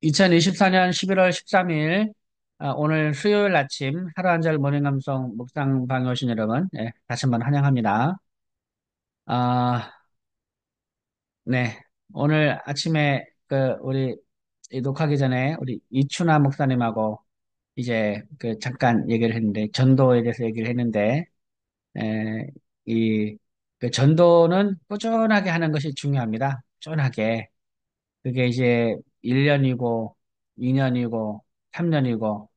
2024년 11월 13일, 오늘 수요일 아침 하루 한 절 모닝 감성 묵상 방에 오신 여러분, 다시 한번 환영합니다. 아, 네. 오늘 아침에 우리 이 녹화하기 전에 우리 이춘하 목사님하고 이제 잠깐 얘기를 했는데, 전도에 대해서 얘기를 했는데, 에, 이, 전도는 꾸준하게 하는 것이 중요합니다. 꾸준하게. 그게 이제 1년이고, 2년이고, 3년이고,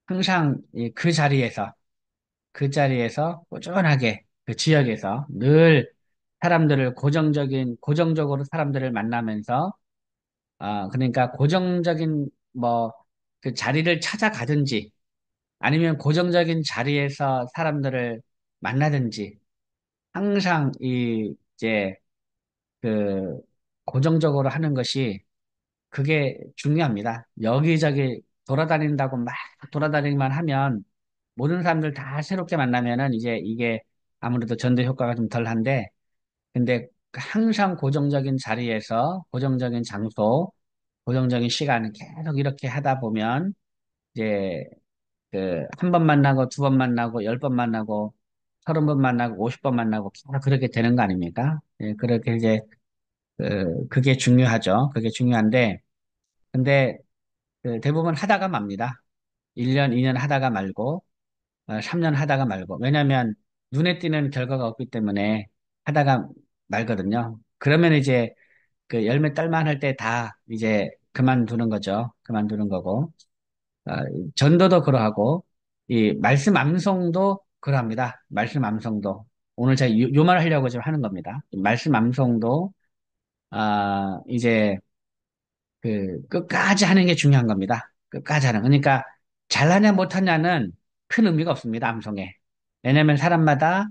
항상 그 자리에서 꾸준하게 그 지역에서 늘 고정적으로 사람들을 만나면서, 그러니까 고정적인 그 자리를 찾아가든지 아니면 고정적인 자리에서 사람들을 만나든지 항상 이제 그 고정적으로 하는 것이 그게 중요합니다. 여기저기 돌아다닌다고 막 돌아다니기만 하면 모든 사람들 다 새롭게 만나면은 이제 이게 아무래도 전도 효과가 좀 덜한데, 근데 항상 고정적인 자리에서 고정적인 장소, 고정적인 시간 계속 이렇게 하다 보면 이제 한 번 만나고 두 번 만나고 10번 만나고 30번 만나고 50번 만나고 계속 그렇게 되는 거 아닙니까? 예, 그렇게 이제 그게 중요하죠. 그게 중요한데 근데 대부분 하다가 맙니다. 1년, 2년 하다가 말고 3년 하다가 말고. 왜냐하면 눈에 띄는 결과가 없기 때문에 하다가 말거든요. 그러면 이제 그 열매 딸만 할 때 다 이제 그만두는 거죠. 그만두는 거고. 어, 전도도 그러하고, 이 말씀 암송도 그러합니다. 말씀 암송도. 오늘 제가 요 말을 하려고 지금 하는 겁니다. 말씀 암송도, 이제 끝까지 하는 게 중요한 겁니다. 끝까지 하는. 그러니까 잘하냐 못하냐는 큰 의미가 없습니다. 암송에. 왜냐면 사람마다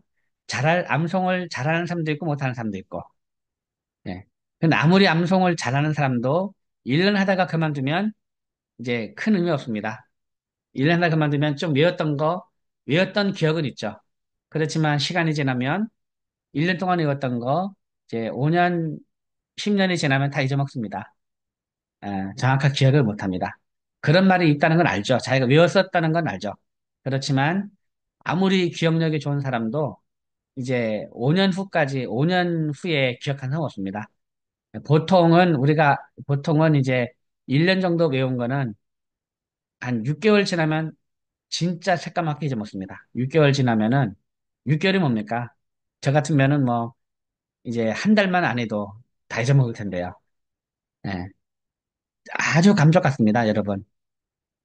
암송을 잘하는 사람도 있고 못하는 사람도 있고. 예. 근데 아무리 암송을 잘하는 사람도 1년 하다가 그만두면 이제 큰 의미 없습니다. 1년 하다가 그만두면 좀 외웠던 기억은 있죠. 그렇지만 시간이 지나면 1년 동안 외웠던 거 이제 5년, 10년이 지나면 다 잊어먹습니다. 정확한 기억을 못 합니다. 그런 말이 있다는 건 알죠. 자기가 외웠었다는 건 알죠. 그렇지만 아무리 기억력이 좋은 사람도 이제 5년 후에 기억한 사람 없습니다. 보통은 이제 1년 정도 외운 거는 한 6개월 지나면 진짜 새까맣게 잊어먹습니다. 6개월 지나면은, 6개월이 뭡니까? 저 같으면은 이제 한 달만 안 해도 다 잊어먹을 텐데요. 예. 아주 감쪽 같습니다, 여러분.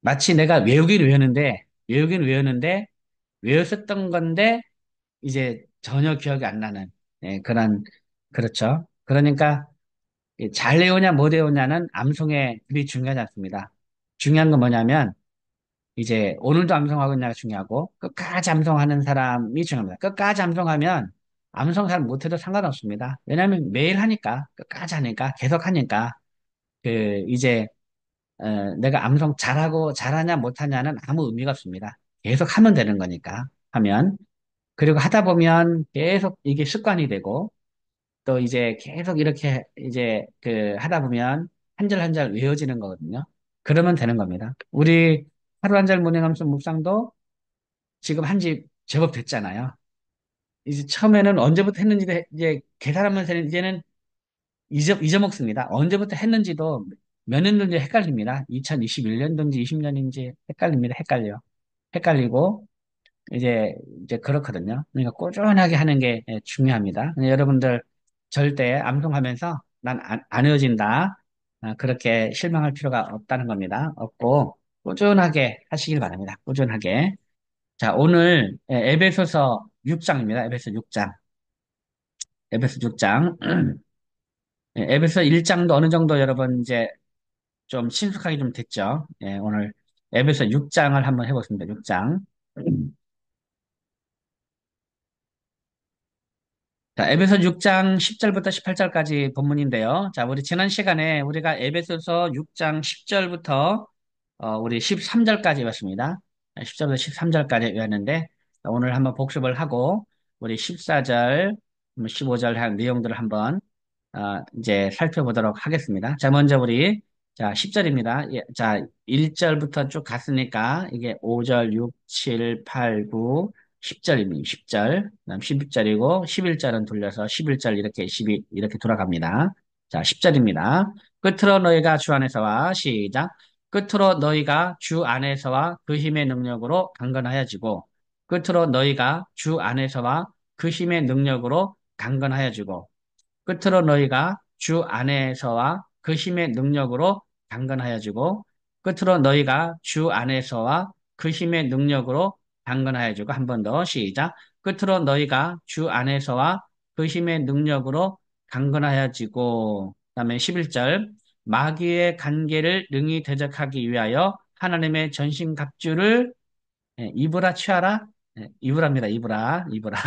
마치 내가 외우긴 외우는데, 외웠었던 건데, 이제 전혀 기억이 안 나는, 그렇죠. 그러니까, 잘 외우냐, 못 외우냐는 암송에 그리 중요하지 않습니다. 중요한 건 뭐냐면, 이제 오늘도 암송하고 있냐가 중요하고, 끝까지 암송하는 사람이 중요합니다. 끝까지 암송하면, 암송 잘 못해도 상관없습니다. 왜냐하면 매일 하니까, 끝까지 하니까, 계속 하니까, 이제 내가 암송 잘하냐 못하냐는 아무 의미가 없습니다. 계속 하면 되는 거니까 하면 그리고 하다 보면 계속 이게 습관이 되고 또 이제 계속 이렇게 이제 하다 보면 한 절 한 절 외워지는 거거든요. 그러면 되는 겁니다. 우리 하루 한 절 문행함수 묵상도 지금 한지 제법 됐잖아요. 이제 처음에는 언제부터 했는지 이제 계산하면서 이제는 잊어먹습니다. 언제부터 했는지도 몇 년도인지 헷갈립니다. 2021년도인지 20년인지 헷갈립니다. 헷갈리고, 이제 그렇거든요. 그러니까 꾸준하게 하는 게 중요합니다. 여러분들 절대 암송하면서 난 안 외워진다. 그렇게 실망할 필요가 없다는 겁니다. 없고, 꾸준하게 하시길 바랍니다. 꾸준하게. 자, 오늘 에베소서 6장입니다. 에베소 6장. 에베소 6장. 에베소 1장도 어느 정도 여러분 이제 좀 친숙하게 좀 됐죠. 예, 오늘 에베소 6장을 한번 해보겠습니다. 6장. 자, 에베소 6장 10절부터 18절까지 본문인데요. 자, 우리 지난 시간에 우리가 에베소서 6장 10절부터 우리 13절까지 외웠습니다. 10절부터 13절까지 외웠는데 오늘 한번 복습을 하고 우리 14절, 15절 한 내용들을 한번 이제 살펴보도록 하겠습니다. 자, 먼저 우리 자, 10절입니다. 예, 자, 1절부터 쭉 갔으니까 이게 5절, 6, 7, 8, 9, 10절입니다. 10절, 그다음 11절이고 11절은 돌려서 11절 이렇게 12 이렇게 돌아갑니다. 자, 10절입니다. 끝으로 너희가 주 안에서와 시작. 끝으로 너희가 주 안에서와 그 힘의 능력으로 강건하여지고 끝으로 너희가 주 안에서와 그 힘의 능력으로 강건하여지고 끝으로 너희가 주 안에서와 그 힘의 능력으로 강건하여지고 끝으로 너희가 주 안에서와 그 힘의 능력으로 강건하여지고 한 번 더 시작. 끝으로 너희가 주 안에서와 그 힘의 능력으로 강건하여지고 그다음에 11절 마귀의 관계를 능히 대적하기 위하여 하나님의 전신갑주를 입으라 취하라 입으랍니다. 입으라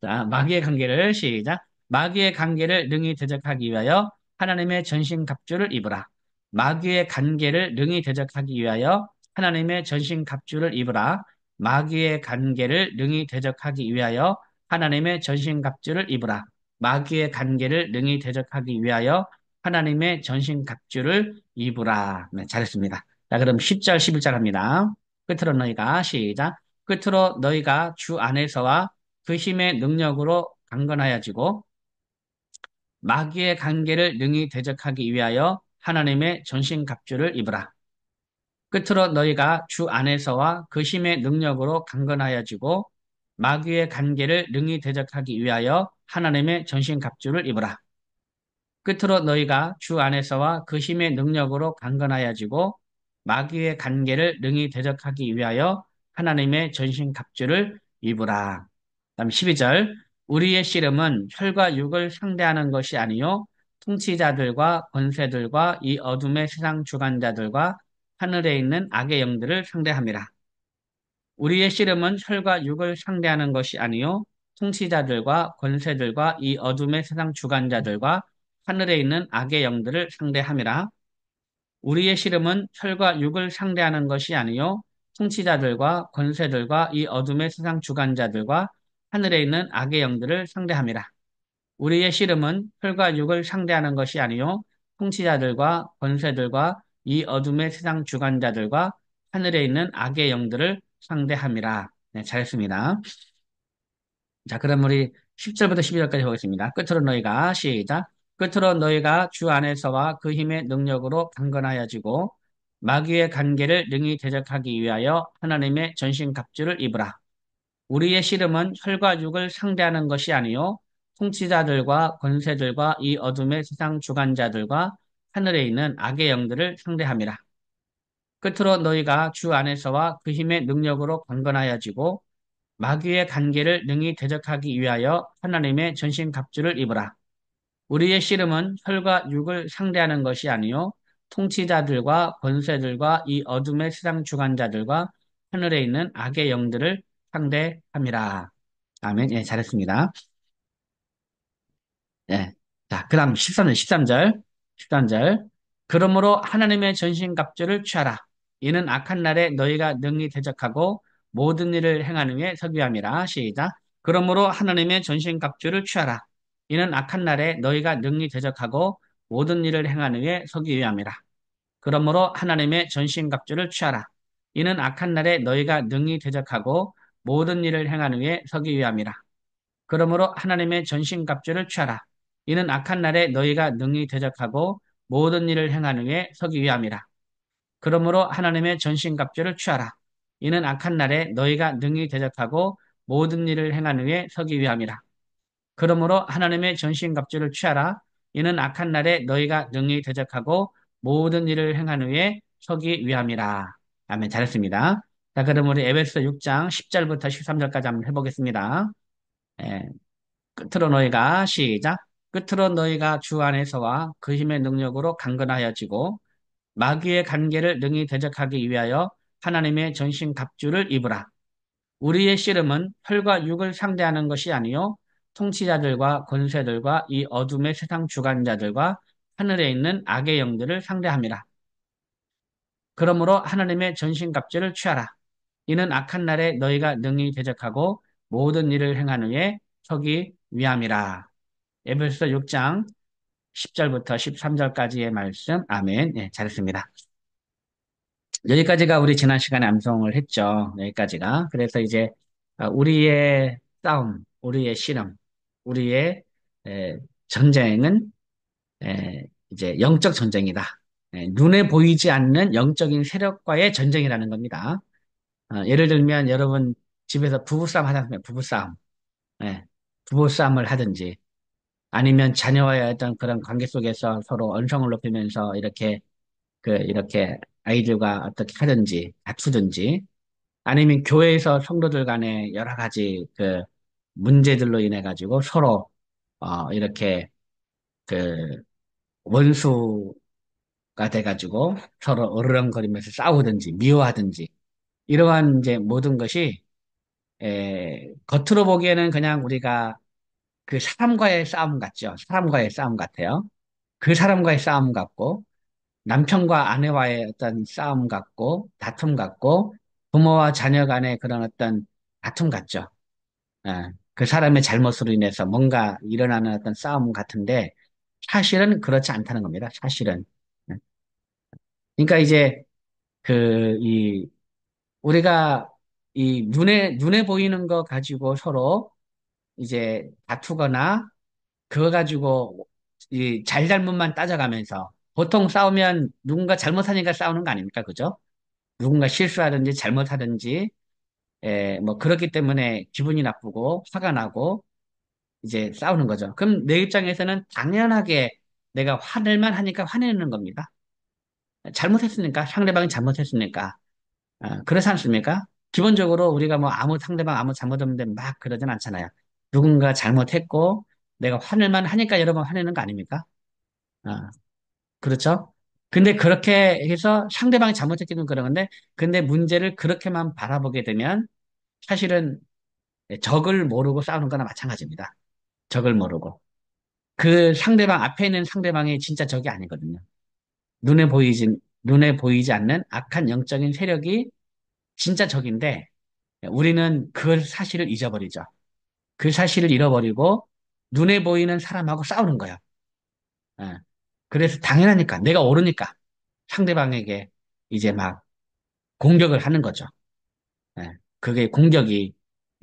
자, 마귀의 관계를 시작. 마귀의 관계를 능히 대적하기 위하여 하나님의 전신 갑주를 입으라. 마귀의 관계를 능히 대적하기 위하여 하나님의 전신 갑주를 입으라. 마귀의 관계를 능히 대적하기 위하여 하나님의 전신 갑주를 입으라. 마귀의 관계를 능히 대적하기 위하여 하나님의 전신 갑주를 입으라. 네, 잘했습니다. 자, 그럼 10절, 11절 합니다. 끝으로 너희가 시작. 끝으로 너희가 주 안에서와 그 힘의 능력으로 강건하여지고 마귀의 관계를 능히 대적하기 위하여 하나님의 전신갑주를 입으라. 끝으로 너희가 주 안에서와 그 힘의 능력으로 강건하여지고 마귀의 관계를 능히 대적하기 위하여 하나님의 전신갑주를 입으라. 끝으로 너희가 주 안에서와 그 힘의 능력으로 강건하여지고 마귀의 관계를 능히 대적하기 위하여 하나님의 전신갑주를 입으라. 다음 12절 우리의 씨름은 혈과 육을 상대하는 것이 아니요 통치자들과 권세들과 이 어둠의 세상 주관자들과 하늘에 있는 악의 영들을 상대함이라. 우리의 씨름은 혈과 육을 상대하는 것이 아니요 통치자들과 권세들과 이 어둠의 세상 주관자들과 하늘에 있는 악의 영들을 상대함이라. 우리의 씨름은 혈과 육을 상대하는 것이 아니요 통치자들과 권세들과 이 어둠의 세상 주관자들과 하늘에 있는 악의 영들을 상대함이라. 우리의 씨름은 혈과 육을 상대하는 것이 아니요 통치자들과 권세들과 이 어둠의 세상 주관자들과 하늘에 있는 악의 영들을 상대함이라. 네, 잘했습니다. 자, 그럼 우리 10절부터 12절까지 보겠습니다. 끝으로 너희가 시작. 끝으로 너희가 주 안에서와 그 힘의 능력으로 강건하여지고 마귀의 관계를 능히 대적하기 위하여 하나님의 전신갑주를 입으라. 우리의 씨름은 혈과 육을 상대하는 것이 아니요 통치자들과 권세들과 이 어둠의 세상 주관자들과 하늘에 있는 악의 영들을 상대함이라. 끝으로 너희가 주 안에서와 그 힘의 능력으로 강건하여지고 마귀의 관계를 능히 대적하기 위하여 하나님의 전신갑주를 입으라. 우리의 씨름은 혈과 육을 상대하는 것이 아니요 통치자들과 권세들과 이 어둠의 세상 주관자들과 하늘에 있는 악의 영들을 상대함이라. 아멘. 예, 잘했습니다. 예. 자, 그 다음 13절, 13절, 13절. 그러므로 하나님의 전신갑주를 취하라. 이는 악한 날에 너희가 능히 대적하고 모든 일을 행하는 후에 서기함이라. 시작. 그러므로 하나님의 전신갑주를 취하라. 이는 악한 날에 너희가 능히 대적하고 모든 일을 행하는 후에 서기 위함이라. 그러므로 하나님의 전신갑주를 취하라. 이는 악한 날에 너희가 능히 대적하고 모든 일을 행하는 후에 서기 위함이라. 그러므로 하나님의 전신갑주를 취하라. 이는 악한 날에 너희가 능히 대적하고 모든 일을 행한 후에 서기 위함이라. 그러므로 하나님의 전신갑주를 취하라. 이는 악한 날에 너희가 능히 대적하고 모든 일을 행한 후에 서기 위함이라. 그러므로 하나님의 전신갑주를 취하라. 이는 악한 날에 너희가 능히 대적하고 모든 일을 행한 후에 서기 위함이라. 아멘. 잘했습니다. 자, 그럼 우리 에베소 6장 10절부터 13절까지 한번 해보겠습니다. 예, 끝으로 너희가 시작. 끝으로 너희가 주 안에서와 그 힘의 능력으로 강건하여지고 마귀의 관계를 능히 대적하기 위하여 하나님의 전신 갑주를 입으라. 우리의 씨름은 혈과 육을 상대하는 것이 아니요 통치자들과 권세들과 이 어둠의 세상 주관자들과 하늘에 있는 악의 영들을 상대함이라. 그러므로 하나님의 전신 갑주를 취하라. 이는 악한 날에 너희가 능히 대적하고 모든 일을 행한 후에 서기 위함이라. 에베소 6장 10절부터 13절까지의 말씀. 아멘. 예, 잘했습니다. 여기까지가 우리 지난 시간에 암송을 했죠. 여기까지가. 그래서 이제 우리의 싸움, 우리의 씨름, 우리의 에, 전쟁은 이제 영적 전쟁이다. 눈에 보이지 않는 영적인 세력과의 전쟁이라는 겁니다. 예를 들면 여러분 집에서 부부싸움 하잖아요. 부부싸움. 예, 부부싸움을 하든지 아니면 자녀와의 어떤 그런 관계 속에서 서로 언성을 높이면서 이렇게 아이들과 어떻게 하든지 다투든지 아니면 교회에서 성도들 간에 여러 가지 그 문제들로 인해 가지고 서로 이렇게 그 원수가 돼 가지고 서로 으르렁거리면서 싸우든지 미워하든지 이러한 이제 모든 것이 겉으로 보기에는 그냥 우리가 그 사람과의 싸움 같죠. 사람과의 싸움 같아요. 그 사람과의 싸움 같고 남편과 아내와의 어떤 싸움 같고 다툼 같고 부모와 자녀 간의 그런 어떤 다툼 같죠. 그 사람의 잘못으로 인해서 뭔가 일어나는 어떤 싸움 같은데 사실은 그렇지 않다는 겁니다. 사실은. 예. 그러니까 이제 이 우리가 이 눈에 보이는 거 가지고 서로 이제 다투거나 그거 가지고 이 잘잘못만 따져가면서 보통 싸우면 누군가 잘못하니까 싸우는 거 아닙니까? 그죠? 누군가 실수하든지 잘못하든지 뭐 그렇기 때문에 기분이 나쁘고 화가 나고 이제 싸우는 거죠. 그럼 내 입장에서는 당연하게 내가 화낼만 하니까 화내는 겁니다. 잘못했으니까 상대방이 잘못했으니까 그렇지 않습니까? 기본적으로 우리가 뭐 아무 상대방 아무 잘못 없는데 막 그러진 않잖아요. 누군가 잘못했고 내가 화낼만 하니까 여러 번 화내는 거 아닙니까? 어, 그렇죠? 근데 그렇게 해서 상대방이 잘못했기는 그런 건데 근데 문제를 그렇게만 바라보게 되면 사실은 적을 모르고 싸우는 거나 마찬가지입니다. 적을 모르고. 그 상대방 앞에 있는 상대방이 진짜 적이 아니거든요. 눈에 보이지 않는 악한 영적인 세력이 진짜 적인데 우리는 그 사실을 잊어버리죠. 그 사실을 잃어버리고 눈에 보이는 사람하고 싸우는 거야. 예. 그래서 당연하니까 내가 오르니까 상대방에게 이제 막 공격을 하는 거죠. 예. 그게 공격이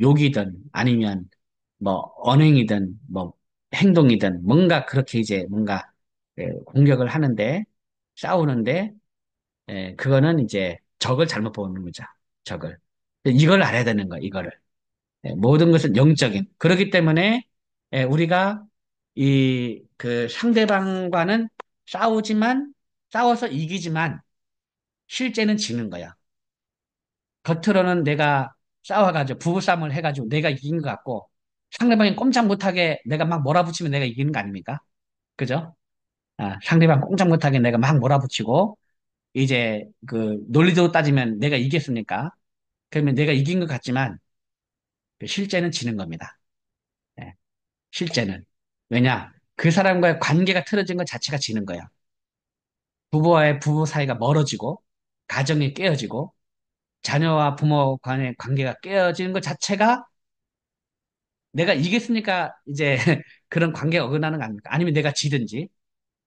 욕이든 아니면 뭐 언행이든 뭐 행동이든 뭔가 그렇게 이제 뭔가 공격을 하는데 싸우는데 그거는 이제 적을 잘못 보는 거죠. 적을. 이걸 알아야 되는 거야, 이거를. 모든 것은 영적인. 그렇기 때문에 우리가 이 그 상대방과는 싸워서 이기지만 실제는 지는 거야. 겉으로는 내가 싸워가지고 부부싸움을 해가지고 내가 이긴 것 같고 상대방이 꼼짝 못하게 내가 막 몰아붙이면 내가 이기는 거 아닙니까? 그죠? 상대방 꼼짝 못하게 내가 막 몰아붙이고 이제 그 논리적으로 따지면 내가 이겼으니까 그러면 내가 이긴 것 같지만 그 실제는 지는 겁니다. 예, 실제는. 왜냐? 그 사람과의 관계가 틀어진 것 자체가 지는 거야. 부부와의 부부 사이가 멀어지고 가정이 깨어지고 자녀와 부모 간의 관계가 깨어지는 것 자체가 내가 이겼으니까 이제 그런 관계가 어긋나는 거 아닙니까? 아니면 내가 지든지.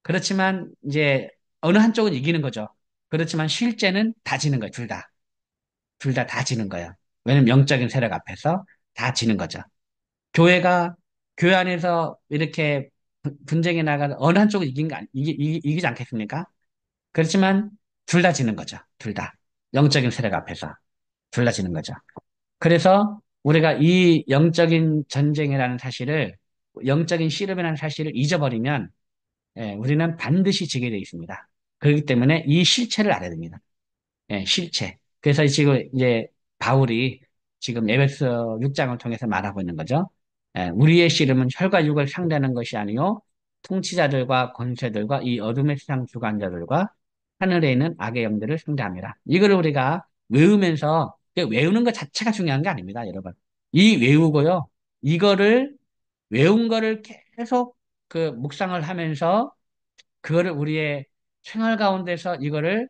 그렇지만 이제 어느 한쪽은 이기는 거죠. 그렇지만 실제는 다 지는 거예요. 둘 다. 둘 다 지는 거예요. 왜냐면 영적인 세력 앞에서 다 지는 거죠. 교회가 교회 안에서 이렇게 분쟁이 나가 어느 한쪽은 이기지 않겠습니까? 그렇지만 둘 다 지는 거죠. 둘 다. 영적인 세력 앞에서 둘 다 지는 거죠. 그래서 우리가 이 영적인 전쟁이라는 사실을 영적인 씨름이라는 사실을 잊어버리면 우리는 반드시 지게 되어 있습니다. 그렇기 때문에 이 실체를 알아야 됩니다. 실체. 그래서 지금 이제 바울이 지금 에베소 6장을 통해서 말하고 있는 거죠. 우리의 씨름은 혈과 육을 상대하는 것이 아니요 통치자들과 권세들과 이 어둠의 세상 주관자들과 하늘에 있는 악의 영들을 상대합니다. 이거를 우리가 외우면서 외우는 것 자체가 중요한 게 아닙니다, 여러분. 이 외우고요. 이거를 외운 거를 계속 그 묵상을 하면서 그거를 우리의 생활 가운데서 이거를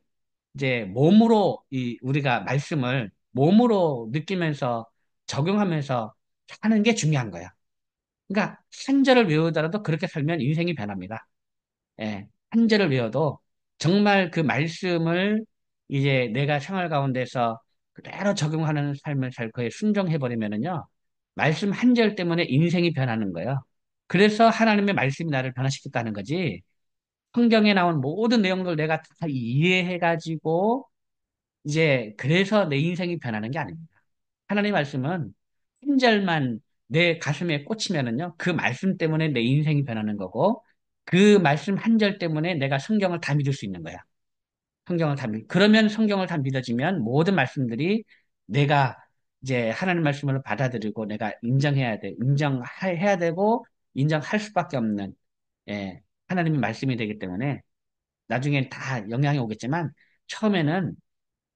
이제 몸으로 우리가 말씀을 몸으로 느끼면서 적용하면서 하는 게 중요한 거야. 그러니까 한 절을 외우더라도 그렇게 살면 인생이 변합니다. 예, 한 절을 외워도 정말 그 말씀을 이제 내가 생활 가운데서 그대로 적용하는 삶을 살 거에 순종해 버리면은요, 말씀 한 절 때문에 인생이 변하는 거예요. 그래서 하나님의 말씀이 나를 변화시켰다는 거지. 성경에 나온 모든 내용들 내가 다 이해해가지고 이제 그래서 내 인생이 변하는 게 아닙니다. 하나님 말씀은 한 절만 내 가슴에 꽂히면은요, 그 말씀 때문에 내 인생이 변하는 거고, 그 말씀 한 절 때문에 내가 성경을 다 믿을 수 있는 거야. 그러면 성경을 다 믿어지면 모든 말씀들이 내가 이제 하나님 말씀을 받아들이고 내가 인정해야 돼. 인정해야 되고, 인정할 수밖에 없는, 예, 하나님의 말씀이 되기 때문에 나중엔 다 영향이 오겠지만, 처음에는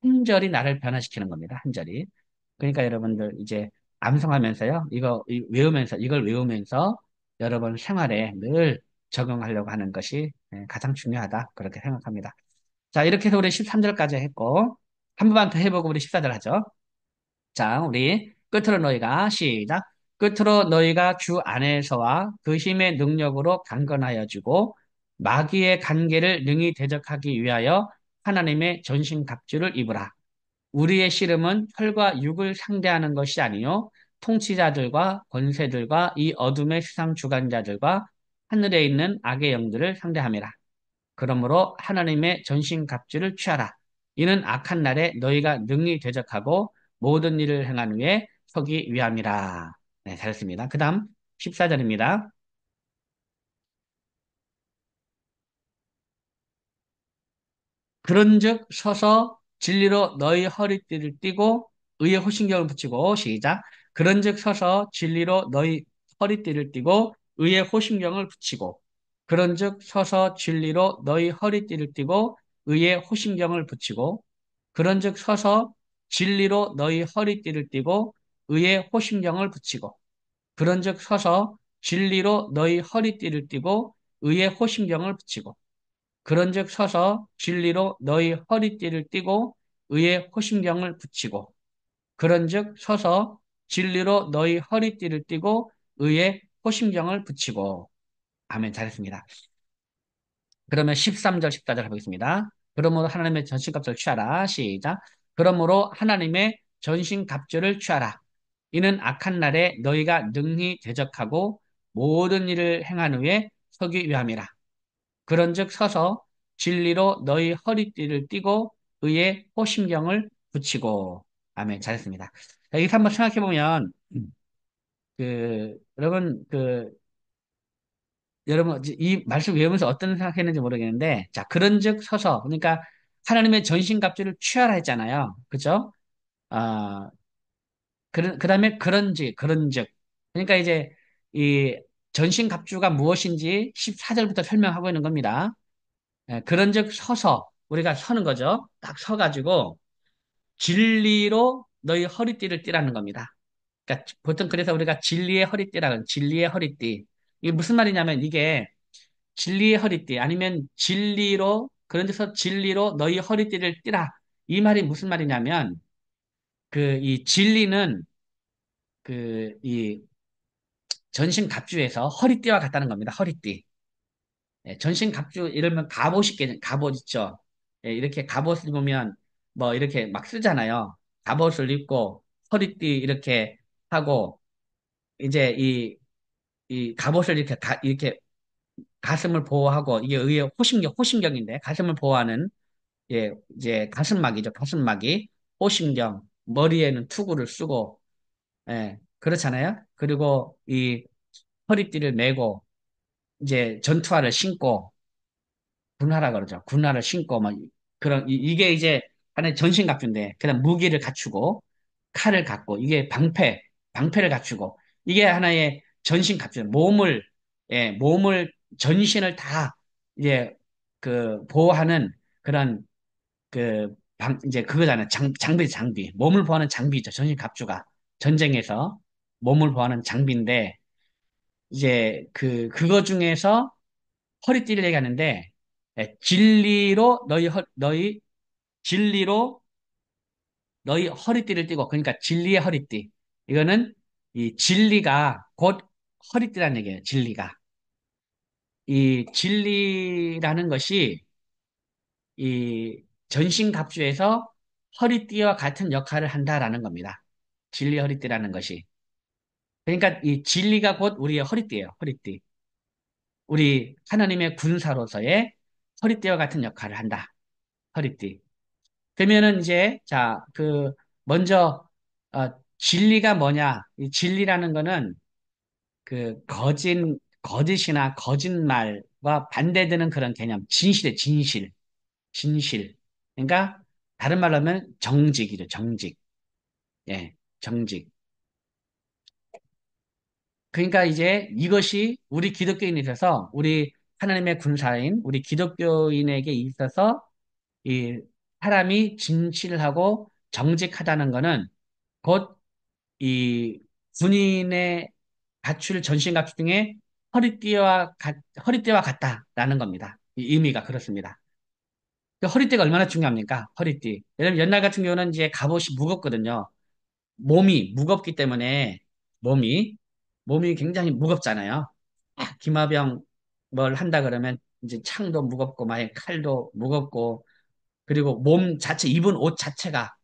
한 절이 나를 변화시키는 겁니다. 한 절이. 그러니까 여러분들 이제 암송하면서요. 이걸 외우면서 여러분 생활에 늘 적용하려고 하는 것이 가장 중요하다. 그렇게 생각합니다. 자, 이렇게 해서 우리 13절까지 했고, 한 번만 더 해보고 우리 14절 하죠. 자, 우리 끝으로 너희가 시작. 끝으로 너희가 주 안에서와 그 힘의 능력으로 강건하여 주고 마귀의 간계를 능히 대적하기 위하여 하나님의 전신갑주를 입으라. 우리의 씨름은 혈과 육을 상대하는 것이 아니요 통치자들과 권세들과 이 어둠의 세상 주관자들과 하늘에 있는 악의 영들을 상대함이라. 그러므로 하나님의 전신갑주를 취하라. 이는 악한 날에 너희가 능히 대적하고 모든 일을 행한 후에 서기 위함이라. 네, 잘했습니다. 그 다음 14절입니다. 그런즉 서서 진리로 너희 허리띠를 띠고 의의 호신경을 붙이고 시작. 그런즉 서서 진리로 너희 허리띠를 띠고 의의 호신경을 붙이고 그런즉 서서 진리로 너희 허리띠를 띠고 의의 호신경을 붙이고 그런즉 서서 진리로 너희 허리띠를 띠고 의의 호신경을 붙이고 그런즉 서서 진리로 너희 허리띠를 띠고 의의 호신경을 붙이고 그런즉 서서 진리로 너희 허리띠를 띠고 의의 호심경을 붙이고 그런즉 서서 진리로 너희 허리띠를 띠고 의의 호심경을 붙이고 아멘 잘했습니다. 그러면 13절 14절 해보겠습니다. 그러므로 하나님의 전신갑주를 취하라 시작. 그러므로 하나님의 전신갑주를 취하라. 이는 악한 날에 너희가 능히 대적하고 모든 일을 행한 후에 서기 위함이라. 그런즉 서서 진리로 너희 허리띠를 띠고 의의 호심경을 붙이고 아멘 잘했습니다. 자, 여기서 한번 생각해 보면 여러분 여러분 이 말씀 외우면서 어떤 생각했는지 모르겠는데 자 그런즉 서서 그러니까 하나님의 전신갑주를 취하라 했잖아요. 그죠? 아 그다음에 그런즉 그러니까 이제 이 전신갑주가 무엇인지 14절부터 설명하고 있는 겁니다. 그런즉 서서 우리가 서는 거죠. 딱 서가지고 진리로 너희 허리띠를 띠라는 겁니다. 그러니까 보통 그래서 우리가 진리의 허리띠. 이게 무슨 말이냐면 이게 진리의 허리띠 아니면 진리로 그런 데서 진리로 너희 허리띠를 띠라. 이 말이 무슨 말이냐면 그 이 진리는 그 이 전신 갑주에서 허리띠와 같다는 겁니다. 허리띠. 전신 갑주 이러면 갑옷 있죠. 이렇게 갑옷을 입으면 뭐 이렇게 막 쓰잖아요. 갑옷을 입고 허리띠 이렇게 하고 이제 이 갑옷을 이렇게 가슴을 보호하고 이게 의의 호심경인데 가슴을 보호하는 이제 가슴막이죠. 가슴막이 호심경 머리에는 투구를 쓰고 그렇잖아요. 그리고 이 허리띠를 메고 이제 전투화를 신고 군화라 그러죠. 군화를 신고 막 그런 이게 이제 하나의 전신갑주인데 그다음 무기를 갖추고 칼을 갖고 이게 방패를 갖추고 이게 하나의 전신갑주. 몸을 전신을 다 이제 그 보호하는 그런 이제 그거잖아요. 장비. 몸을 보호하는 장비죠. 전신갑주가 전쟁에서 몸을 보호하는 장비인데 이제 그거 중에서 허리띠를 얘기하는데 진리로 너희 허리띠를 띠고 그러니까 진리의 허리띠 이거는 이 진리가 곧 허리띠라는 얘기예요. 진리가 이 진리라는 것이 이 전신갑주에서 허리띠와 같은 역할을 한다라는 겁니다. 진리 허리띠라는 것이. 그러니까 이 진리가 곧 우리의 허리띠예요. 허리띠. 우리 하나님의 군사로서의 허리띠와 같은 역할을 한다. 허리띠. 그러면은 이제 자, 먼저 어, 진리가 뭐냐? 이 진리라는 거는 거짓이나 거짓말과 반대되는 그런 개념. 진실의 진실. 진실. 그러니까 다른 말로 하면 정직이죠. 정직. 예. 정직. 그러니까 이제 이것이 우리 기독교인에 있어서 우리 하나님의 군사인 우리 기독교인에게 있어서 이 사람이 진실하고 정직하다는 것은 곧 이 군인의 갖출 전신갑주 중에 허리띠와 같다라는 겁니다. 이 의미가 그렇습니다. 그 허리띠가 얼마나 중요합니까? 허리띠. 예를 들면 옛날 같은 경우는 이제 갑옷이 무겁거든요. 몸이 무겁기 때문에 몸이 몸이 굉장히 무겁잖아요. 기마병 뭘 한다 그러면 이제 창도 무겁고 막 칼도 무겁고 그리고 몸 자체 입은 옷 자체가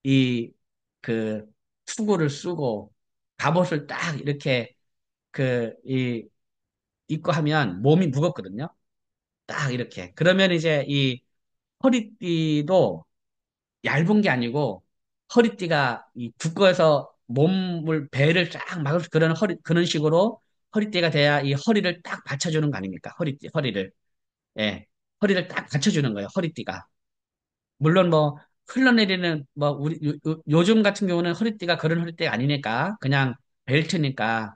이 그 투구를 쓰고 갑옷을 딱 이렇게 이 입고 하면 몸이 무겁거든요. 딱 이렇게. 그러면 이제 이 허리띠도 얇은 게 아니고 허리띠가 이 두꺼워서 배를 쫙 막을 그런 그런 식으로 허리띠가 돼야 이 허리를 딱 받쳐주는 거 아닙니까? 허리를. 예. 허리를 딱 받쳐주는 거예요. 허리띠가. 물론 뭐 흘러내리는 뭐 요즘 같은 경우는 허리띠가 그런 허리띠가 아니니까 그냥 벨트니까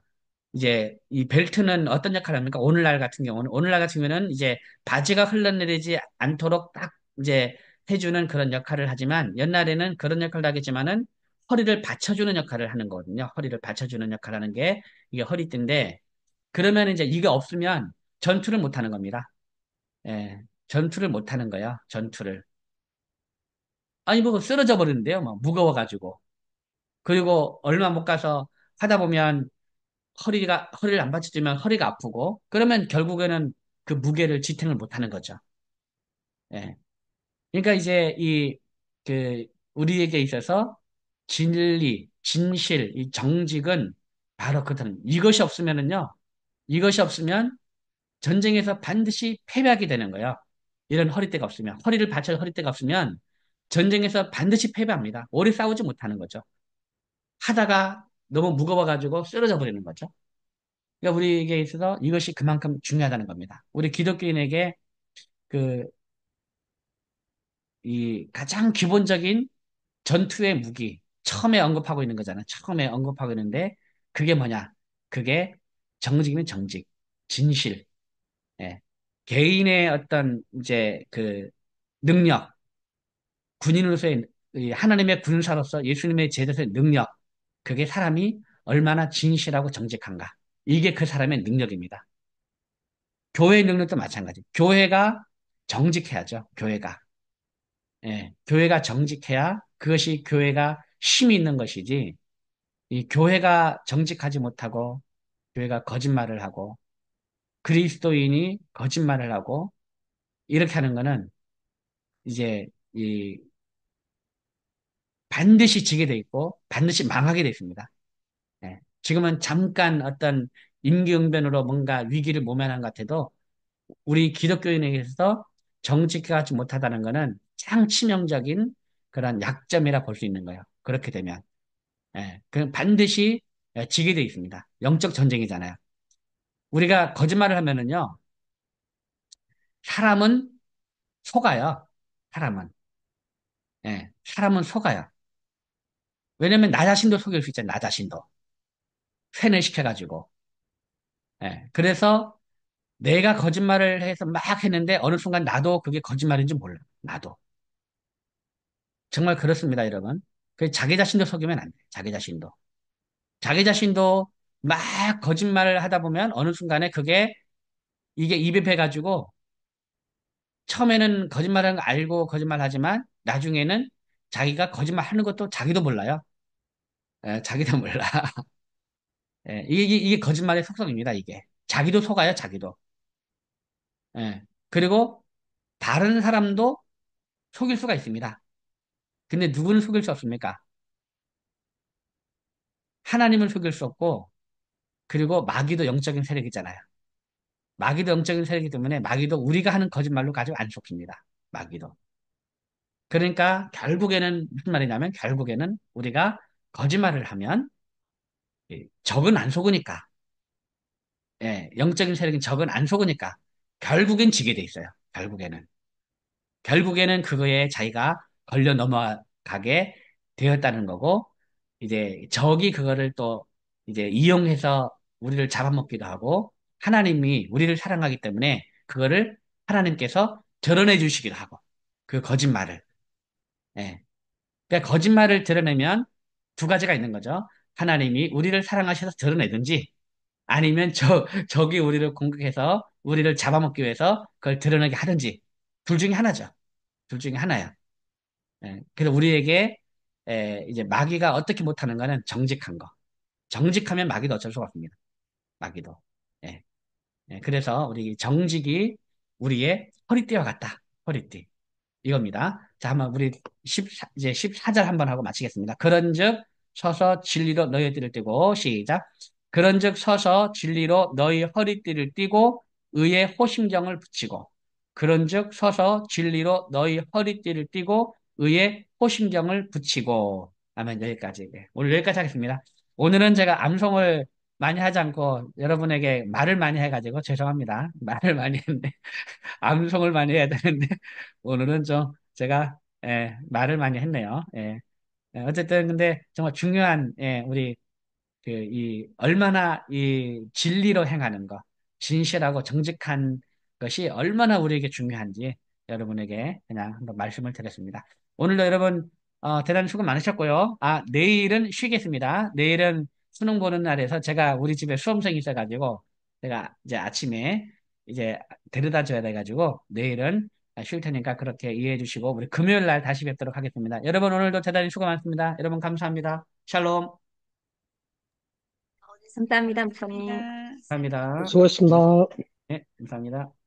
이제 이 벨트는 어떤 역할을 합니까? 오늘날 같은 경우는 이제 바지가 흘러내리지 않도록 딱 이제 해주는 그런 역할을 하지만 옛날에는 그런 역할을 하겠지만은 허리를 받쳐주는 역할을 하는 거거든요. 허리를 받쳐주는 역할을 하는 게 이게 허리띠인데 그러면 이제 이게 없으면 전투를 못 하는 겁니다. 예. 전투를 못 하는 거예요. 전투를. 아니 뭐 쓰러져 버리는데요. 뭐 무거워가지고. 그리고 얼마 못 가서 하다 보면 허리를 안 받쳐주면 허리가 아프고, 그러면 결국에는 그 무게를 지탱을 못 하는 거죠. 예. 그러니까 이제 그, 우리에게 있어서 진리, 진실, 이 정직은 바로 그렇다는, 이것이 없으면 전쟁에서 반드시 패배하게 되는 거예요. 이런 허리띠가 없으면, 허리를 받쳐줄 허리띠가 없으면 전쟁에서 반드시 패배합니다. 오래 싸우지 못하는 거죠. 하다가 너무 무거워가지고 쓰러져 버리는 거죠. 그러니까 우리에게 있어서 이것이 그만큼 중요하다는 겁니다. 우리 기독교인에게 그, 이 가장 기본적인 전투의 무기, 처음에 언급하고 있는 거잖아요. 처음에 언급하고 있는데, 그게 뭐냐? 그게 정직이면 정직, 진실, 예. 개인의 어떤 이제 능력, 군인으로서의 이 하나님의 군사로서 예수님의 제자로서의 능력, 그게 사람이 얼마나 진실하고 정직한가. 이게 그 사람의 능력입니다. 교회의 능력도 마찬가지. 교회가 정직해야죠. 교회가. 예, 교회가 정직해야 그것이 교회가 힘이 있는 것이지. 이 교회가 정직하지 못하고 교회가 거짓말을 하고 그리스도인이 거짓말을 하고 이렇게 하는 거는 이제 이 반드시 지게 돼 있고 반드시 망하게 돼 있습니다. 예, 지금은 잠깐 어떤 임기응변으로 뭔가 위기를 모면한 것 같아도 우리 기독교인에게서 정직하지 못하다는 것은 가장 치명적인 그런 약점이라 볼 수 있는 거예요. 그렇게 되면. 예, 그 반드시 지게 돼 있습니다. 영적 전쟁이잖아요. 우리가 거짓말을 하면은요, 사람은 속아요. 사람은. 예, 사람은 속아요. 왜냐면 나 자신도 속일 수 있잖아요. 나 자신도. 세뇌시켜가지고. 예, 그래서 내가 거짓말을 해서 막 했는데 어느 순간 나도 그게 거짓말인지 몰라. 나도. 정말 그렇습니다, 여러분. 그 자기 자신도 속이면 안 돼. 자기 자신도. 자기 자신도 막 거짓말을 하다 보면 어느 순간에 이게 입에 배가지고 처음에는 거짓말하는 거 알고 거짓말하지만 나중에는 자기가 거짓말하는 것도 자기도 몰라요. 자기도 몰라. 이게 거짓말의 속성입니다, 이게. 자기도 속아요, 자기도. 예. 그리고 다른 사람도 속일 수가 있습니다. 근데 누구는 속일 수 없습니까? 하나님을 속일 수 없고, 그리고 마귀도 영적인 세력이잖아요. 마귀도 영적인 세력이기 때문에 마귀도 우리가 하는 거짓말로 가지고 안 속습니다. 마귀도. 그러니까 결국에는 무슨 말이냐면 결국에는 우리가 거짓말을 하면 적은 안 속으니까, 예, 영적인 세력인 적은 안 속으니까 결국엔 지게 돼 있어요. 결국에는 그거에 자기가 걸려 넘어가게 되었다는 거고, 이제 적이 그거를 또 이제 이용해서 우리를 잡아먹기도 하고, 하나님이 우리를 사랑하기 때문에 그거를 하나님께서 드러내 주시기도 하고, 그 거짓말을. 예. 그러니까 거짓말을 드러내면 두 가지가 있는 거죠. 하나님이 우리를 사랑하셔서 드러내든지, 아니면 적이 우리를 공격해서 우리를 잡아먹기 위해서 그걸 드러내게 하든지, 둘 중에 하나죠. 둘 중에 하나야. 예, 그래서 우리에게 이제 마귀가 어떻게 못하는 거는 정직한 거. 정직하면 마귀도 어쩔 수가 없습니다. 마귀도. 예, 그래서 우리 정직이 우리의 허리띠와 같다. 허리띠. 이겁니다. 자, 한번 우리 14, 이제 14절 한번 하고 마치겠습니다. 그런즉 서서 진리로 너희 띠를 띠고 시작. 그런즉 서서 진리로 너희 허리띠를 띠고 의의 호심경을 붙이고 그런즉 서서 진리로 너희 허리띠를 띠고 의의 호심경을 붙이고 하면 여기까지. 네, 오늘 여기까지 하겠습니다. 오늘은 제가 암송을 많이 하지 않고 여러분에게 말을 많이 해가지고 죄송합니다. 말을 많이 했네. 암송을 많이 해야 되는데 오늘은 좀 제가 말을 많이 했네요. 어쨌든 근데 정말 중요한 우리 그 이 얼마나 이 진리로 행하는 것, 진실하고 정직한 것이 얼마나 우리에게 중요한지 여러분에게 그냥 한번 말씀을 드렸습니다. 오늘도 여러분 대단히 수고 많으셨고요. 아, 내일은 쉬겠습니다. 내일은 수능 보는 날에서 제가 우리 집에 수험생이 있어가지고 제가 이제 아침에 이제 데려다 줘야 돼가지고 내일은 쉴 테니까 그렇게 이해해 주시고 우리 금요일 날 다시 뵙도록 하겠습니다. 여러분 오늘도 대단히 수고 많습니다. 여러분 감사합니다. 샬롬. 감사합니다, 목사님. 감사합니다. 수고했습니다. 네, 감사합니다.